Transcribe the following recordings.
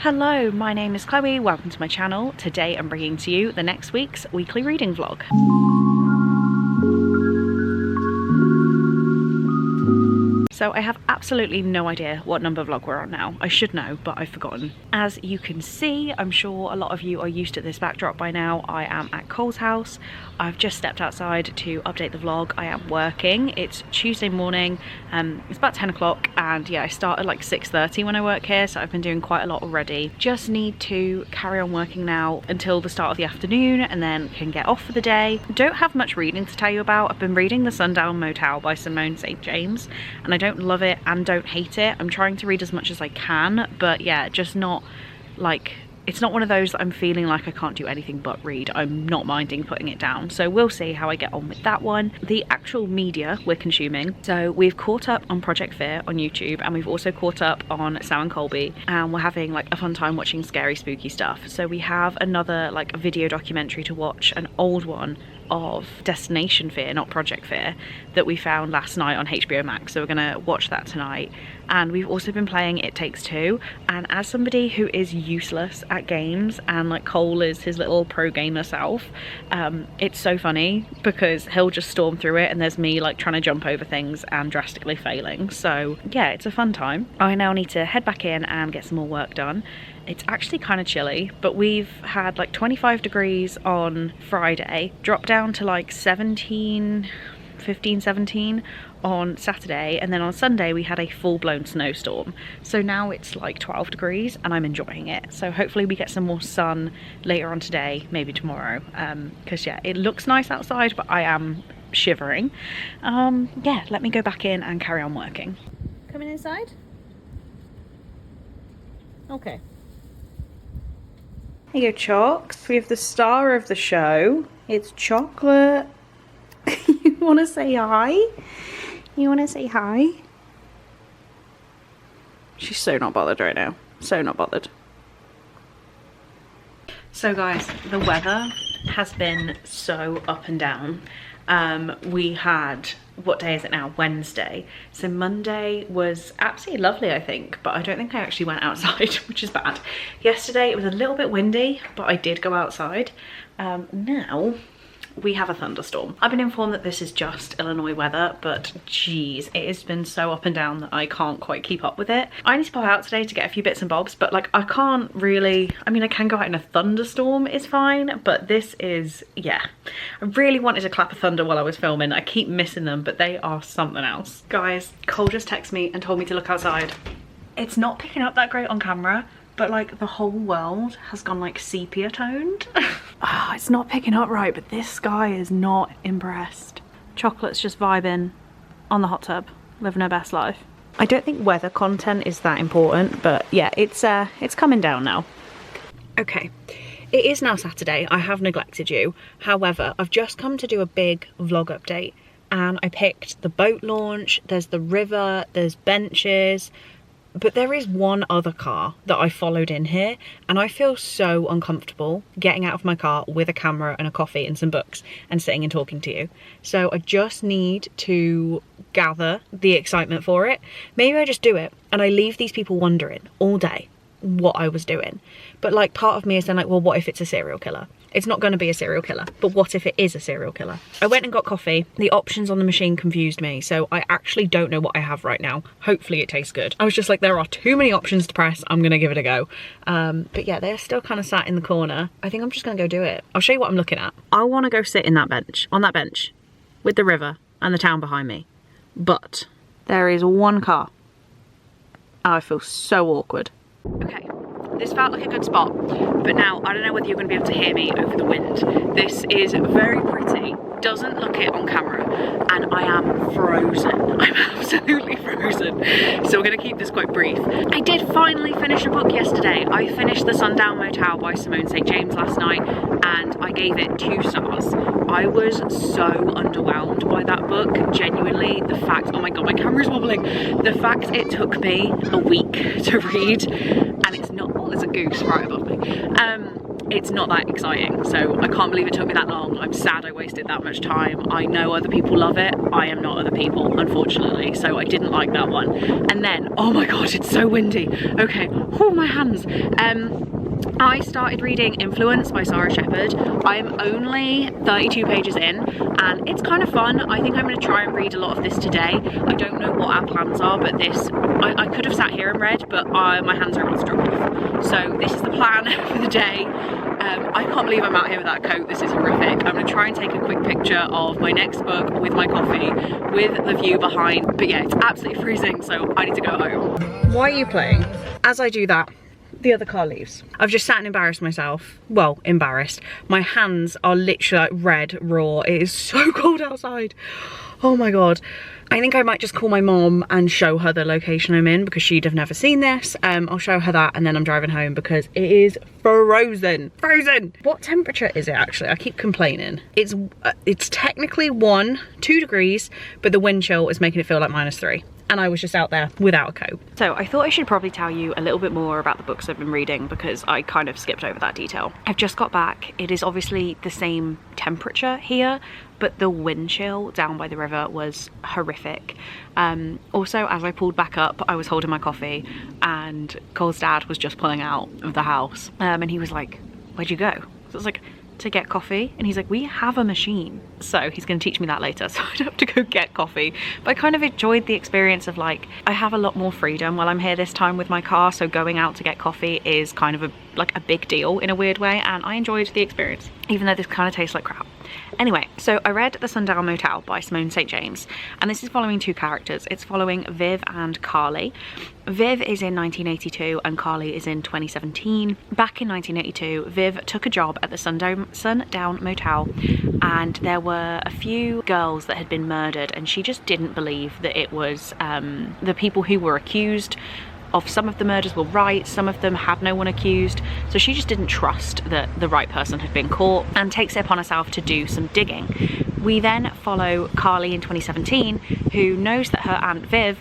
Hello, my name is Chloe, welcome to my channel. Today I'm bringing to you the next week's weekly reading vlog. So I have absolutely no idea what number vlog we're on now. I should know, but I've forgotten. As you can see, I'm sure a lot of you are used to this backdrop by now. I am at Cole's house. I've just stepped outside to update the vlog. I am working. It's Tuesday morning. It's about 10 o'clock and yeah, I start at like 6:30 when I work here, so I've been doing quite a lot already. Just need to carry on working now until the start of the afternoon and then can get off for the day. Don't have much reading to tell you about. I've been reading The Sundown Motel by Simone St. James and I don't love it and don't hate it. I'm trying to read as much as I can, but yeah, just not like, it's not one of those that I'm feeling like I can't do anything but read. I'm not minding putting it down, so we'll see how I get on with that one. The actual media we're consuming, so we've caught up on Project Fear on YouTube and we've also caught up on Sam and Colby, and we're having like a fun time watching scary spooky stuff. So we have another like video documentary to watch, an old one of Destination Fear, not Project Fear, that we found last night on HBO Max, so we're gonna watch that tonight. And we've also been playing It Takes Two, and as somebody who is useless at games and like Cole is his little pro gamer self, it's so funny because he'll just storm through it and there's me like trying to jump over things and drastically failing. So yeah, it's a fun time. I now need to head back in and get some more work done. It's actually kind of chilly, but we've had like 25 degrees on Friday, dropped down to like 15, 17 on Saturday, and then on Sunday we had a full-blown snowstorm. So now it's like 12 degrees and I'm enjoying it. So hopefully we get some more sun later on today, maybe tomorrow, because yeah, it looks nice outside, but I am shivering. Yeah, let me go back in and carry on working. Coming inside? Okay. Here you go, Chocks. We have the star of the show. It's Chocolate. You want to say hi? You want to say hi? She's so not bothered right now. So not bothered. So guys, the weather has been so up and down. We had, what day is it now? Wednesday. So Monday was absolutely lovely, I think, but I don't think I actually went outside, which is bad. Yesterday it was a little bit windy, but I did go outside. Now we have a thunderstorm. I've been informed that this is just Illinois weather, but geez, it has been so up and down that I can't quite keep up with it. I need to pop out today to get a few bits and bobs, but like I can't really, I mean I can go out in a thunderstorm, it's fine, but this is, yeah. I really wanted to clap a thunder while I was filming. I keep missing them, but they are something else. Guys, Cole just texted me and told me to look outside. It's not picking up that great on camera, but like the whole world has gone like sepia toned. Oh, it's not picking up right, but this sky is not impressed. Chocolate's just vibing on the hot tub, living her best life. I don't think weather content is that important, but yeah, it's coming down now. Okay, it is now Saturday. I have neglected you. However, I've just come to do a big vlog update and I picked the boat launch, there's the river, there's benches, but there is one other car that I followed in here and I feel so uncomfortable getting out of my car with a camera and a coffee and some books and sitting and talking to you. So I just need to gather the excitement for it. Maybe I just do it and I leave these people wondering all day what I was doing. But like part of me is then like, well, what if it's a serial killer? It's not going to be a serial killer, but what if it is a serial killer? I went and got coffee. The options on the machine confused me, so I actually don't know what I have right now. Hopefully it tastes good. I was just like, there are too many options to press. I'm going to give it a go. But yeah, they're still kind of sat in the corner. I think I'm just going to go do it. I'll show you what I'm looking at. I want to go sit in that bench, on that bench, with the river and the town behind me. But there is one car. Oh, I feel so awkward. Okay. This felt like a good spot, but now I don't know whether you're going to be able to hear me over the wind. This is very pretty, doesn't look it on camera, and I am frozen. I'm absolutely frozen. So we're going to keep this quite brief. I did finally finish a book yesterday. I finished The Sundown Motel by Simone St. James last night, and I gave it 2 stars. I was so underwhelmed by that book, genuinely. The fact, oh my god, my camera's wobbling. The fact it took me a week to read, and it's not, oh, there's a goose right above me. it's not that exciting. So I can't believe it took me that long. I'm sad I wasted that much time. I know other people love it. I am not other people, unfortunately. So I didn't like that one. And then, oh my God, it's so windy. Okay, oh my hands. I started reading Influence by Sara Shepherd. I'm only 32 pages in and it's kind of fun. I think I'm going to try and read a lot of this today. I don't know what our plans are, but this, I could have sat here and read, but my hands are about to drop off. So this is the plan for the day. I can't believe I'm out here without a coat. This is horrific. I'm going to try and take a quick picture of my next book with my coffee, with the view behind. But yeah, it's absolutely freezing, so I need to go home. Why are you playing? As I do that, the other car leaves. I've just sat and embarrassed myself. Well, embarrassed. My hands are literally like red raw. It is so cold outside. Oh my God. I think I might just call my mom and show her the location I'm in because she'd have never seen this. I'll show her that and then I'm driving home because it is frozen. Frozen! What temperature is it actually? I keep complaining. It's technically 2 degrees, but the wind chill is making it feel like -3. And I was just out there without a coat. So I thought I should probably tell you a little bit more about the books I've been reading because I kind of skipped over that detail. I've just got back. It is obviously the same temperature here, but the wind chill down by the river was horrific. Also, as I pulled back up, I was holding my coffee and Cole's dad was just pulling out of the house. And he was like, "Where'd you go?" So I was like, "To get coffee," and he's like, "We have a machine." So he's going to teach me that later, so I don't have to go get coffee. But I kind of enjoyed the experience of like, I have a lot more freedom while I'm here this time with my car, so going out to get coffee is kind of a big deal in a weird way, and I enjoyed the experience, even though this kind of tastes like crap. Anyway, so I read The Sundown Motel by Simone St. James, and this is following 2 characters. It's following Viv and Carly. Viv is in 1982 and Carly is in 2017. Back in 1982, Viv took a job at the Sundown Motel, and there were a few girls that had been murdered, and she just didn't believe that it was the people who were accused of some of the murders were right, some of them had no one accused, so she just didn't trust that the right person had been caught and takes it upon herself to do some digging. We then follow Carly in 2017, who knows that her Aunt Viv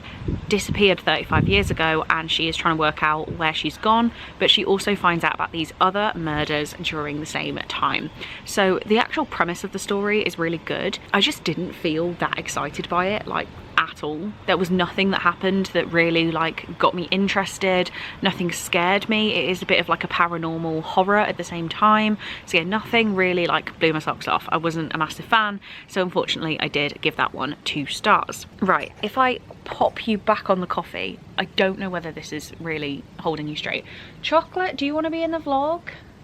disappeared 35 years ago and she is trying to work out where she's gone, but she also finds out about these other murders during the same time. So the actual premise of the story is really good. I just didn't feel that excited by it, like at all. There was nothing that happened that really like got me interested. Nothing scared me. It is a bit of like a paranormal horror at the same time. So yeah, nothing really like blew my socks off. I wasn't a massive fan, so unfortunately I did give that one 2 stars. Right, if I pop you back on the coffee, I don't know whether this is really holding you straight. Chocolate, do you want to be in the vlog?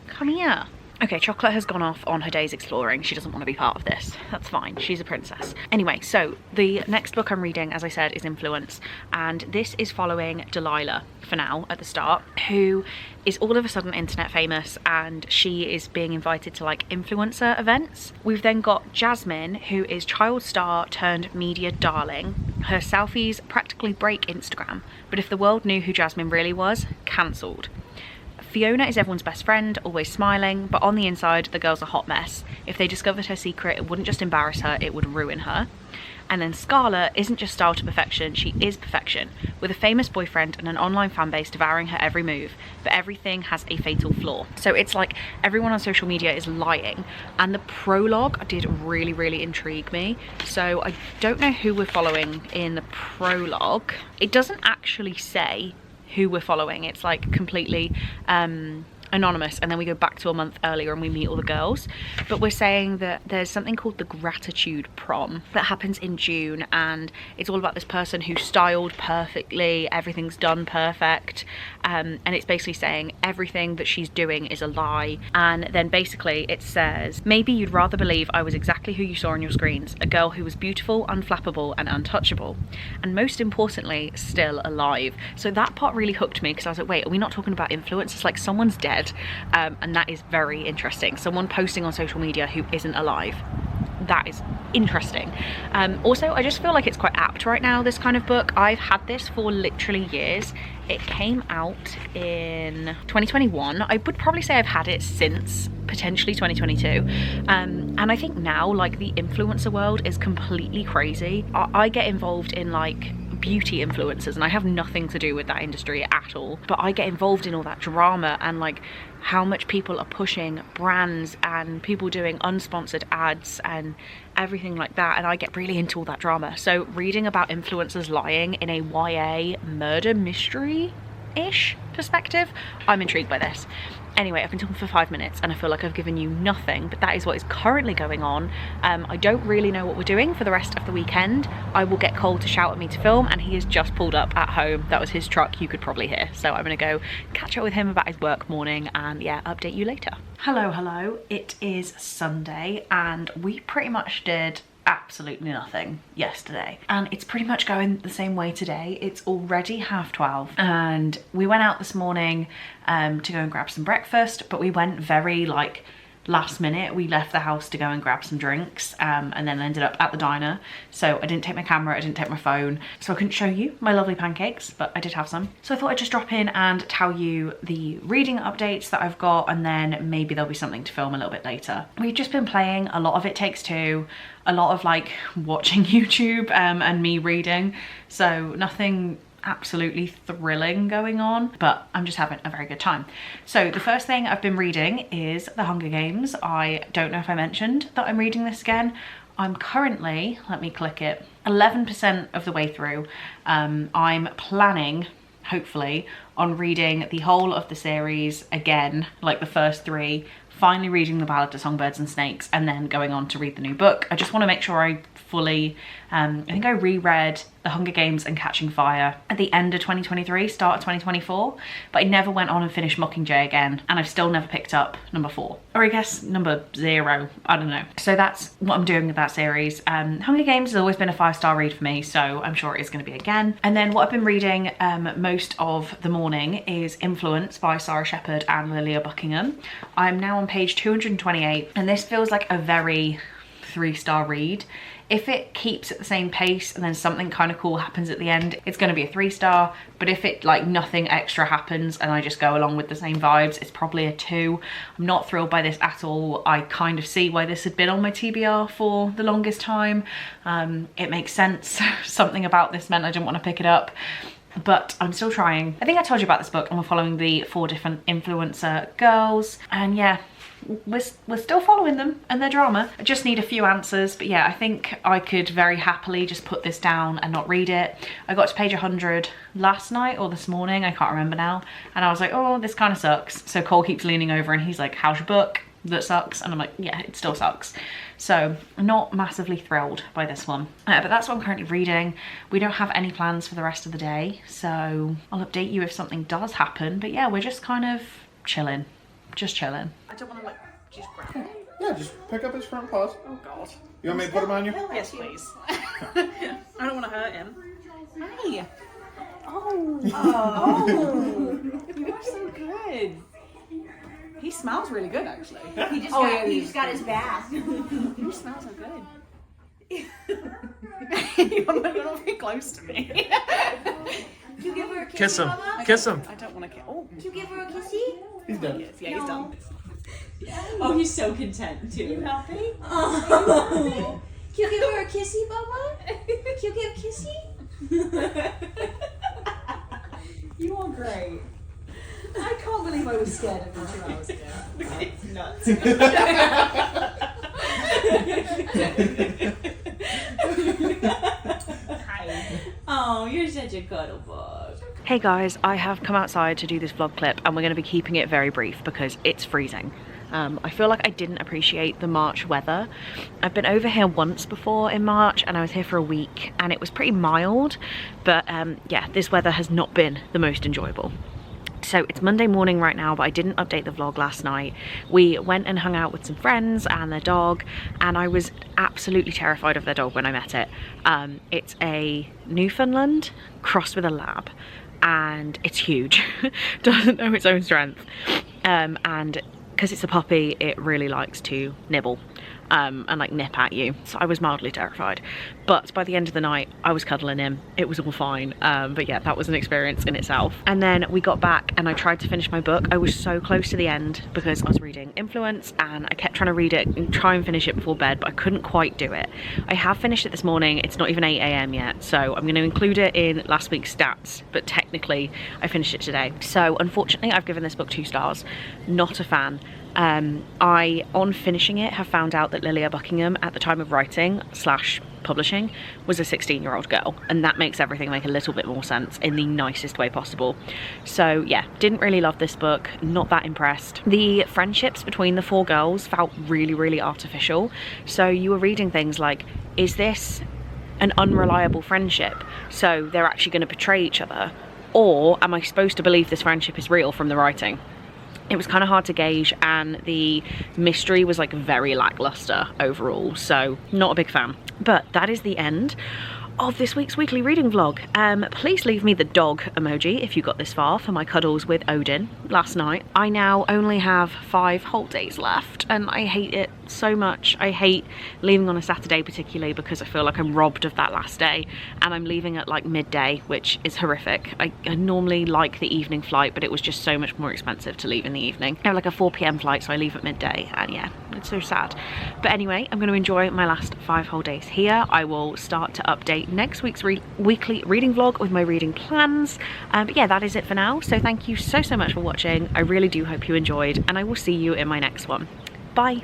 Come here. Okay, Chocolate has gone off on her days exploring. She doesn't want to be part of this. That's fine, she's a princess. Anyway, so the next book I'm reading, as I said, is Influence, and this is following Delilah, for now, at the start, who is all of a sudden internet famous, and she is being invited to like influencer events. We've then got Jasmine, who is child star turned media darling. Her selfies practically break Instagram, but if the world knew who Jasmine really was, cancelled. Fiona is everyone's best friend, always smiling, but on the inside, the girl's a hot mess. If they discovered her secret, it wouldn't just embarrass her, it would ruin her. And then Scarlett isn't just style to perfection, she is perfection, with a famous boyfriend and an online fan base devouring her every move, but everything has a fatal flaw. So it's like everyone on social media is lying, and the prologue did really, really intrigue me. So I don't know who we're following in the prologue. It doesn't actually say who we're following. It's like completely anonymous, and then we go back to a month earlier and we meet all the girls. But we're saying that there's something called the Gratitude Prom that happens in June, and it's all about this person who's styled perfectly, everything's done perfect, and it's basically saying everything that she's doing is a lie. And then basically it says, maybe you'd rather believe I was exactly who you saw on your screens, a girl who was beautiful, unflappable and untouchable, and most importantly still alive. So that part really hooked me, because I was like, wait, are we not talking about influence? It's like someone's dead, and that is very interesting. Someone posting on social media who isn't alive. That is interesting. Also, I just feel like it's quite apt right now, this kind of book. I've had this for literally years. It came out in 2021. I would probably say I've had it since potentially 2022. And I think now, like, the influencer world is completely crazy. I get involved in like beauty influencers, and I have nothing to do with that industry at all, but I get involved in all that drama and like how much people are pushing brands and people doing unsponsored ads and everything like that, and I get really into all that drama. So reading about influencers lying in a YA murder mystery-ish perspective, I'm intrigued by this. Anyway, I've been talking for 5 minutes and I feel like I've given you nothing, but that is what is currently going on. I don't really know what we're doing for the rest of the weekend. I will get Cole to shout at me to film, and he has just pulled up at home. That was his truck, you could probably hear. So I'm gonna go catch up with him about his work morning and yeah, update you later. Hello, it is Sunday and we pretty much did absolutely nothing yesterday, and it's pretty much going the same way today. It's already 12:30 and we went out this morning to go and grab some breakfast, but we went very like last minute. We left the house to go and grab some drinks and then ended up at the diner. So I didn't take my camera, I didn't take my phone, so I couldn't show you my lovely pancakes, but I did have some. So I thought I'd just drop in and tell you the reading updates that I've got, and then maybe there'll be something to film a little bit later. We've just been playing a lot of It Takes Two, a lot of like watching YouTube and me reading, so nothing absolutely thrilling going on, but I'm just having a very good time. So the first thing I've been reading is The Hunger Games. I don't know if I mentioned that I'm reading this again. I'm currently, let me click it, 11% of the way through. I'm planning, hopefully, on reading the whole of the series again, like the first 3, finally reading The Ballad of Songbirds and Snakes, and then going on to read the new book. I just want to make sure I fully, I think I reread The Hunger Games and Catching Fire at the end of 2023, start of 2024, but I never went on and finished Mockingjay again, and I've still never picked up number 4, or I guess number 0, I don't know. So that's what I'm doing with that series. Hunger Games has always been a 5-star read for me, so I'm sure it is going to be again. And then what I've been reading most of the morning is Influence by Sarah Shepherd and Lilia Buckingham. I'm now on page 228, and this feels like a very 3-star read. If it keeps at the same pace and then something kind of cool happens at the end, it's going to be a 3-star. But if it like nothing extra happens and I just go along with the same vibes, it's probably a 2. I'm not thrilled by this at all. I kind of see why this had been on my TBR for the longest time. It makes sense. Something about this meant I didn't want to pick it up, but I'm still trying. I think I told you about this book, and we're following the 4 different influencer girls, and yeah, we're still following them and their drama. I just need a few answers, but yeah, I think I could very happily just put this down and not read it. I got to page 100 last night or this morning, I can't remember now, and I was like, oh, this kind of sucks. So Cole keeps leaning over and he's like, how's your book? That sucks. And I'm like, yeah, it still sucks. So I'm not massively thrilled by this one, but that's what I'm currently reading. We don't have any plans for the rest of the day, so I'll update you if something does happen. But yeah, we're just kind of chilling, just chilling. I don't want to like just grab him. Yeah, just pick up his front paws. Oh God. You want me to put him on you? Yes, please. I don't want to hurt him. Hi. Oh, you are so good. He smells really good, actually. He just got his bath. You smell so good. You're not very close to me. Did you give her a kissy, Kiss him. Mama? Kiss him. I don't want to kiss. Oh, Did you give her a kissy? He's done. yes, yeah, he's done. Oh, he's so content too. You happy? Oh. Can you give her a kissy, Mama? Can you give a kissy? You are great. I can't believe I was scared of him 2 hours ago. It's nuts. Hi. Oh, you're such a cuddle bug. Hey guys, I have come outside to do this vlog clip, and we're going to be keeping it very brief because it's freezing. I feel like I didn't appreciate the March weather. I've been over here once before in March, and I was here for a week and it was pretty mild, but yeah, this weather has not been the most enjoyable. So it's Monday morning right now, but I didn't update the vlog last night. We went and hung out with some friends and their dog, and I was absolutely terrified of their dog when I met it. It's a Newfoundland crossed with a lab, and it's huge. Doesn't know its own strength, and because it's a puppy, it really likes to nibble and like nip at you. So I was mildly terrified, but by the end of the night I was cuddling him. It was all fine. But yeah, that was an experience in itself. And then we got back and I tried to finish my book. I was so close to the end because I was reading Influence and I kept trying to read it and try and finish it before bed, but I couldn't quite do it. I have finished it this morning. It's not even 8 AM yet, so I'm going to include it in last week's stats, but technically I finished it today. So unfortunately I've given this book 2 stars. Not a fan. I, on finishing it, have found out that Lilia Buckingham at the time of writing / publishing was a 16-year-old girl, and that makes everything make a little bit more sense in the nicest way possible. So yeah, didn't really love this book, not that impressed. The friendships between the 4 girls felt really, really artificial. So you were reading things like, is this an unreliable friendship? So they're actually going to betray each other? Or am I supposed to believe this friendship is real from the writing? It was kind of hard to gauge, and the mystery was like very lackluster overall, so not a big fan. But that is the end of this week's weekly reading vlog. Please leave me the dog emoji if you got this far for my cuddles with Odin last night. I now only have 5 whole days left, and I hate it so much. I hate leaving on a Saturday particularly because I feel like I'm robbed of that last day, and I'm leaving at like midday, which is horrific. I normally like the evening flight, but it was just so much more expensive to leave in the evening. I have like a 4 PM flight, so I leave at midday, and yeah, it's so sad. But anyway, I'm going to enjoy my last 5 whole days here. I will start to update next week's weekly reading vlog with my reading plans. But yeah, that is it for now. So thank you so much for watching. I really do hope you enjoyed, and I will see you in my next one. Bye.